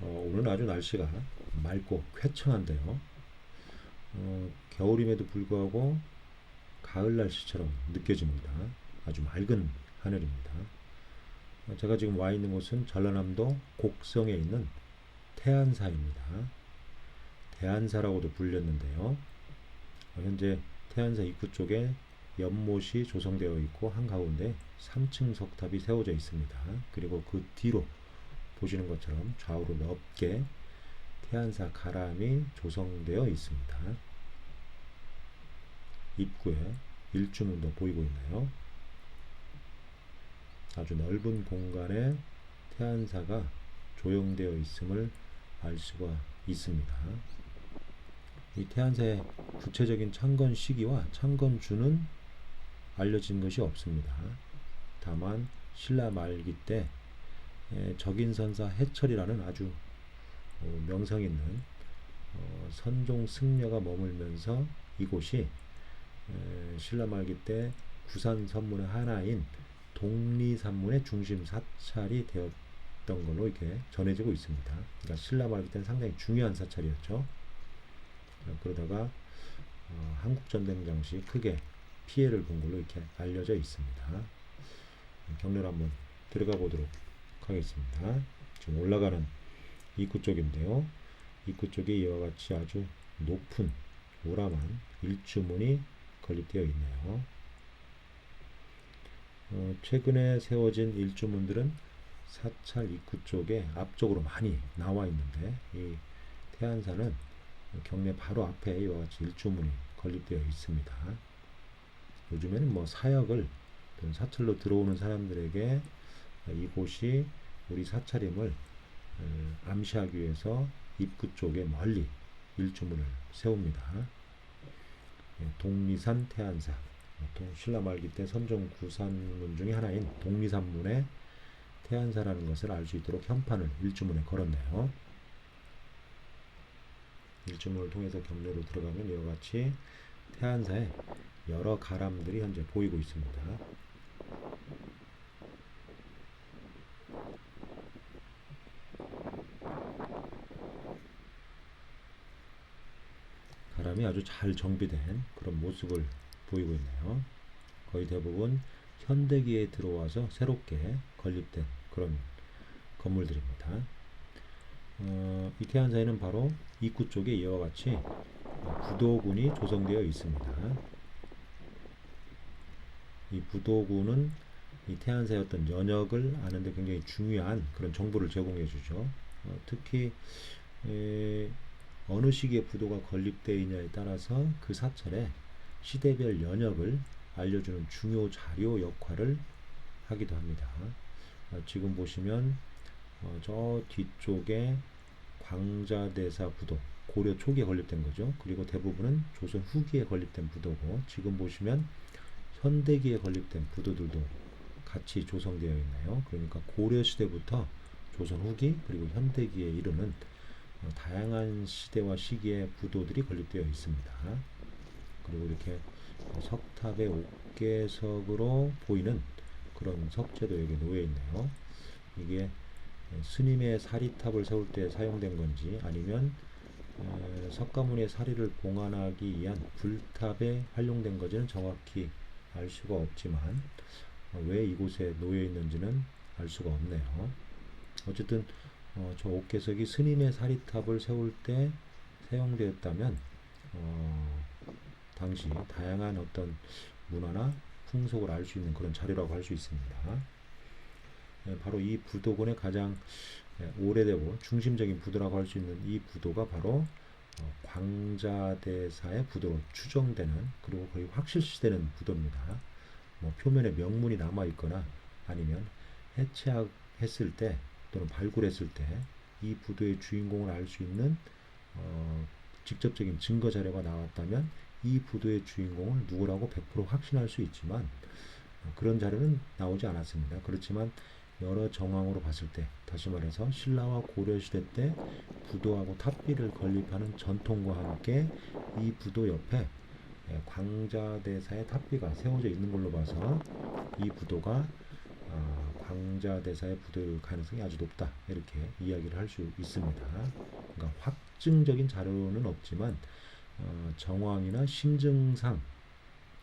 오늘은 아주 날씨가 맑고 쾌청한데요. 겨울임에도 불구하고 가을 날씨처럼 느껴집니다. 아주 맑은 하늘입니다. 제가 지금 와 있는 곳은 전라남도 곡성에 있는 태안사입니다. 대안사라고도 불렸는데요. 현재 태안사 입구 쪽에 연못이 조성되어 있고 한가운데 3층 석탑이 세워져 있습니다. 그리고 그 뒤로 보시는 것처럼 좌우로 넓게 태안사 가람이 조성되어 있습니다. 입구에 일주문도 보이고 있네요. 아주 넓은 공간에 태안사가 조형되어 있음을 알 수가 있습니다. 이 태안사의 구체적인 창건 시기와 창건주는 알려진 것이 없습니다. 다만 신라 말기 때 적인선사 해철이라는 아주 명성 있는 선종 승려가 머물면서 이곳이 신라 말기 때 구산 선문의 하나인 독리산문의 중심 사찰이 되었던 걸로 이렇게 전해지고 있습니다. 그러니까 신라 말기 때는 상당히 중요한 사찰이었죠. 그러다가 한국전쟁 당시 크게 피해를 본 걸로 이렇게 알려져 있습니다. 경로를 한번 들어가 보도록 하겠습니다. 지금 올라가는 입구 쪽인데요. 입구 쪽에 이와 같이 아주 높은 오람한 일주문이 건립되어 있네요. 최근에 세워진 일주문들은 사찰 입구 쪽에 앞쪽으로 많이 나와 있는데 이 태안사는 경내 바로 앞에 이와 같이 일주문이 건립되어 있습니다. 요즘에는 뭐 사역을 사찰로 들어오는 사람들에게 이곳이 우리 사찰임을 암시하기 위해서 입구 쪽에 멀리 일주문을 세웁니다. 독리산 태안사, 신라 말기 때 선종 구산문 중에 하나인 독리산문의 태안사라는 것을 알 수 있도록 현판을 일주문에 걸었네요. 일주문을 통해서 경내로 들어가면 이와 같이 태안사에 여러 가람들이 현재 보이고 있습니다. 가람이 아주 잘 정비된 그런 모습을 보이고 있네요. 거의 대부분 현대기에 들어와서 새롭게 건립된 그런 건물들입니다. 이 태안사에는 바로 입구 쪽에 이와 같이 부도군이 조성되어 있습니다. 이 부도군은 이 태안사의 어떤 연역을 아는데 굉장히 중요한 그런 정보를 제공해 주죠. 특히 어느 시기에 부도가 건립되어 있냐에 따라서 그 사찰의 시대별 연역을 알려주는 중요 자료 역할을 하기도 합니다. 지금 보시면 저 뒤쪽에 광자대사 부도, 고려 초기에 건립된 거죠. 그리고 대부분은 조선 후기에 건립된 부도고, 지금 보시면 현대기에 건립된 부도들도 같이 조성되어 있나요? 그러니까 고려 시대부터 조선 후기 그리고 현대기에 이르는 다양한 시대와 시기의 부도들이 건립되어 있습니다. 그리고 이렇게 석탑의 옥계석으로 보이는 그런 석재도 여기 놓여 있네요. 이게 스님의 사리탑을 세울 때 사용된 건지 아니면 석가모니의 사리를 봉안하기 위한 불탑에 활용된 건지는 정확히 알 수가 없지만 왜 이곳에 놓여 있는지는 알 수가 없네요. 어쨌든 저 옥계석이 스님의 사리탑을 세울 때 사용되었다면 당시 다양한 어떤 문화나 풍속을 알 수 있는 그런 자료라고 할 수 있습니다. 바로 이 부도군의 가장 오래되고 중심적인 부도라고 할 수 있는 이 부도가 바로 광자대사의 부도로 추정되는, 그리고 거의 확실시되는 부도입니다. 뭐 표면에 명문이 남아 있거나 아니면 해체했을 때 또는 발굴했을 때 이 부도의 주인공을 알 수 있는 직접적인 증거 자료가 나왔다면 이 부도의 주인공을 누구라고 100% 확신할 수 있지만 그런 자료는 나오지 않았습니다. 그렇지만 여러 정황으로 봤을 때, 다시 말해서 신라와 고려시대 때 부도하고 탑비를 건립하는 전통과 함께 이 부도 옆에 광자대사의 탑비가 세워져 있는 걸로 봐서 이 부도가 광자대사의 부도일 가능성이 아주 높다, 이렇게 이야기를 할 수 있습니다. 그러니까 확증적인 자료는 없지만 정황이나 심증상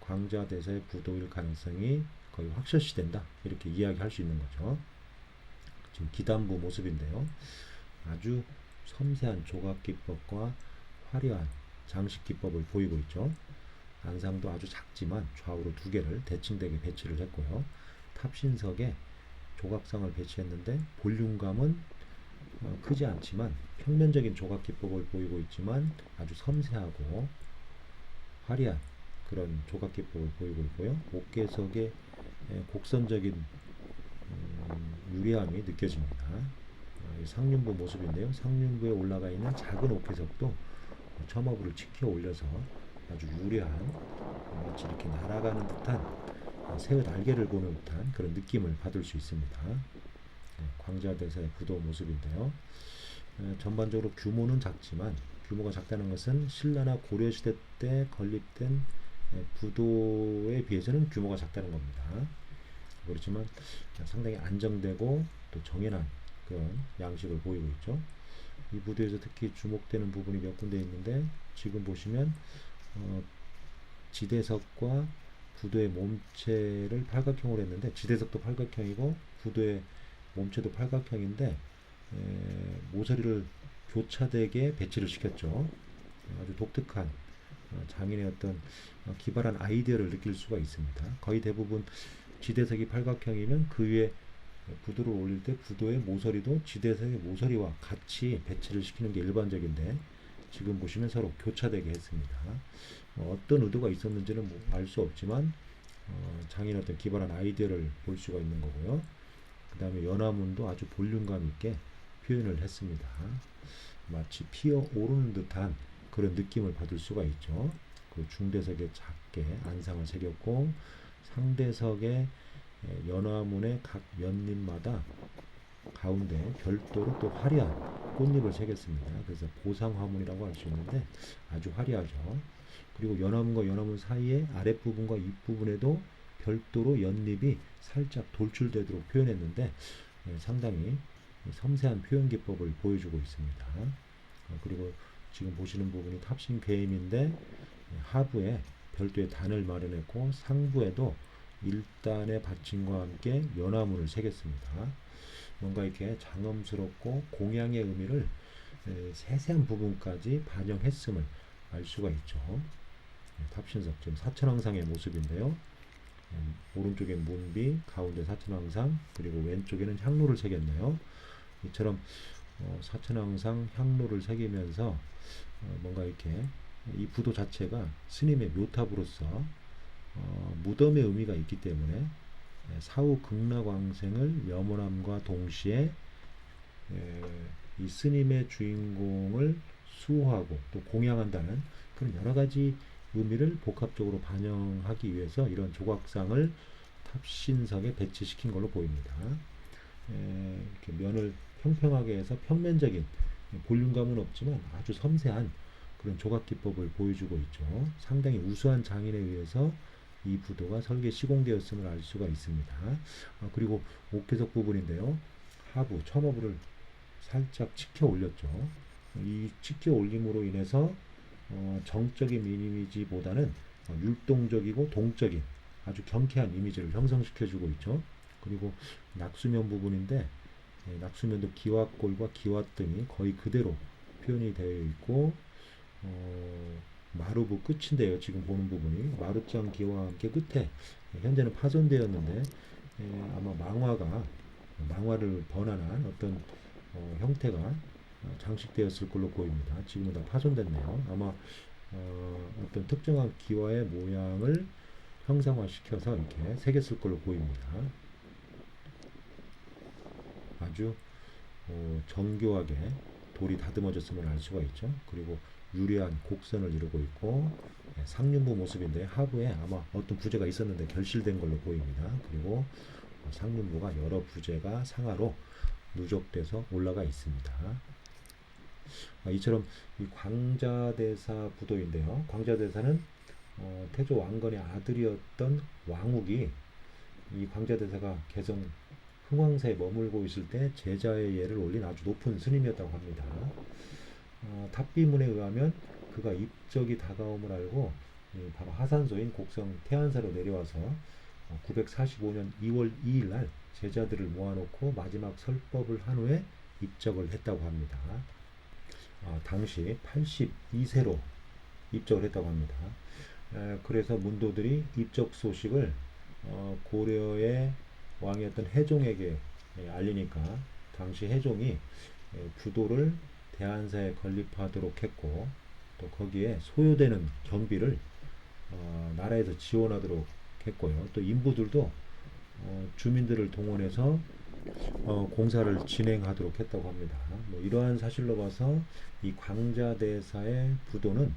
광자대사의 부도일 가능성이 거의 확실시된다, 이렇게 이야기할 수 있는 거죠. 지금 기단부 모습인데요. 아주 섬세한 조각기법과 화려한 장식기법을 보이고 있죠. 안상도 아주 작지만 좌우로 두 개를 대칭되게 배치를 했고요. 탑신석에 조각상을 배치했는데 볼륨감은 크지 않지만 평면적인 조각기법을 보이고 있지만 아주 섬세하고 화려한 그런 조각기법을 보이고 있고요. 옥계석의 곡선적인 유리함이 느껴집니다. 상륜부 모습인데요. 상륜부에 올라가 있는 작은 옥계석도 첨어부를 치켜 올려서 아주 유려한, 마치 이렇게 날아가는 듯한 새의 날개를 보는 듯한 그런 느낌을 받을 수 있습니다. 광자대사의 부도 모습인데요. 전반적으로 규모는 작지만, 규모가 작다는 것은 신라나 고려시대 때 건립된 부도에 비해서는 규모가 작다는 겁니다. 그렇지만 상당히 안정되고 또 정연한 그런 양식을 보이고 있죠. 이 부도에서 특히 주목되는 부분이 몇 군데 있는데, 지금 보시면 지대석과 부도의 몸체를 팔각형으로 했는데, 지대석도 팔각형이고 부도의 몸체도 팔각형인데 모서리를 교차되게 배치를 시켰죠. 아주 독특한 장인의 어떤 기발한 아이디어를 느낄 수가 있습니다. 거의 대부분 지대석이 팔각형이면 그 위에 부도를 올릴 때 부도의 모서리도 지대석의 모서리와 같이 배치를 시키는 게 일반적인데, 지금 보시면 서로 교차되게 했습니다. 어떤 의도가 있었는지는 알 수 없지만 장인의 어떤 기발한 아이디어를 볼 수가 있는 거고요. 그 다음에 연화문도 아주 볼륨감 있게 표현을 했습니다. 마치 피어오르는 듯한 그런 느낌을 받을 수가 있죠. 그 중대석에 작게 안상을 새겼고, 상대석의 연화문의 각 면립마다 가운데 별도로 또 화려한 꽃잎을 새겼습니다. 그래서 보상화문이라고 할 수 있는데 아주 화려하죠. 그리고 연화문과 연화문 사이에 아랫부분과 윗부분에도 별도로 연잎이 살짝 돌출되도록 표현했는데 상당히 섬세한 표현 기법을 보여주고 있습니다. 그리고 지금 보시는 부분이 탑신 괴임인데, 하부에 별도의 단을 마련했고 상부에도 1단의 받침과 함께 연화문을 새겼습니다. 뭔가 이렇게 장엄스럽고 공양의 의미를 세세한 부분까지 반영했음을 알 수가 있죠. 탑신석, 지금 사천왕상의 모습인데요. 오른쪽에 문비, 가운데 사천왕상, 그리고 왼쪽에는 향로를 새겼네요. 이처럼 사천왕상 향로를 새기면서 뭔가 이렇게 이 부도 자체가 스님의 묘탑으로서 무덤의 의미가 있기 때문에 사후 극락왕생을 염원함과 동시에 이 스님의 주인공을 수호하고 또 공양한다는 그런 여러 가지 의미를 복합적으로 반영하기 위해서 이런 조각상을 탑신석에 배치시킨 걸로 보입니다. 이렇게 면을 평평하게 해서 평면적인 볼륨감은 없지만 아주 섬세한 그런 조각 기법을 보여주고 있죠. 상당히 우수한 장인에 의해서 이 부도가 설계 시공되었음을 알 수가 있습니다. 그리고 옥계석 부분인데요. 하부, 첨어부를 살짝 치켜 올렸죠. 이 치켜 올림으로 인해서 정적인 이미지보다는 율동적이고 동적인 아주 경쾌한 이미지를 형성시켜주고 있죠. 그리고 낙수면 부분인데 낙수면도 기와골과 기와등이 거의 그대로 표현이 되어 있고, 마루부 끝인데요. 지금 보는 부분이 마루장 기와 함께 끝에 현재는 파손되었는데 아마 망화를 번안한 어떤 형태가 장식되었을 걸로 보입니다. 지금은 다 파손됐네요. 아마 어떤 특정한 기와의 모양을 형상화시켜서 이렇게 새겼을 걸로 보입니다. 아주 정교하게 돌이 다듬어졌음을 알 수가 있죠. 그리고 유리한 곡선을 이루고 있고, 상륜부 모습인데 하부에 아마 어떤 부재가 있었는데 결실된 걸로 보입니다. 그리고 상륜부가 여러 부재가 상하로 누적돼서 올라가 있습니다. 이처럼 이 광자대사 부도인데요. 광자대사는 태조 왕건의 아들이었던 왕욱이 이 광자대사가 개성 흥왕사에 머물고 있을 때 제자의 예를 올린 아주 높은 스님이었다고 합니다. 탑비문에 의하면 그가 입적이 다가옴을 알고 바로 하산소인 곡성 태안사로 내려와서 945년 2월 2일 날 제자들을 모아놓고 마지막 설법을 한 후에 입적을 했다고 합니다. 당시 82세로 입적을 했다고 합니다. 그래서 문도들이 입적 소식을 고려의 왕이었던 해종에게 알리니까 당시 해종이 부도를 대한사에 건립하도록 했고, 또 거기에 소요되는 경비를 나라에서 지원하도록 했고요. 또 인부들도 주민들을 동원해서 공사를 진행하도록 했다고 합니다. 뭐 이러한 사실로 봐서 이 광자대사의 부도는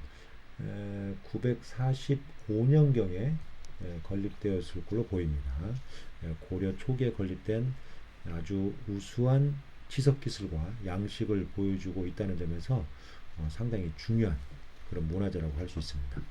945년경에 건립되었을 걸로 보입니다. 고려 초기에 건립된 아주 우수한 치석 기술과 양식을 보여주고 있다는 점에서 상당히 중요한 그런 문화재라고 할 수 있습니다.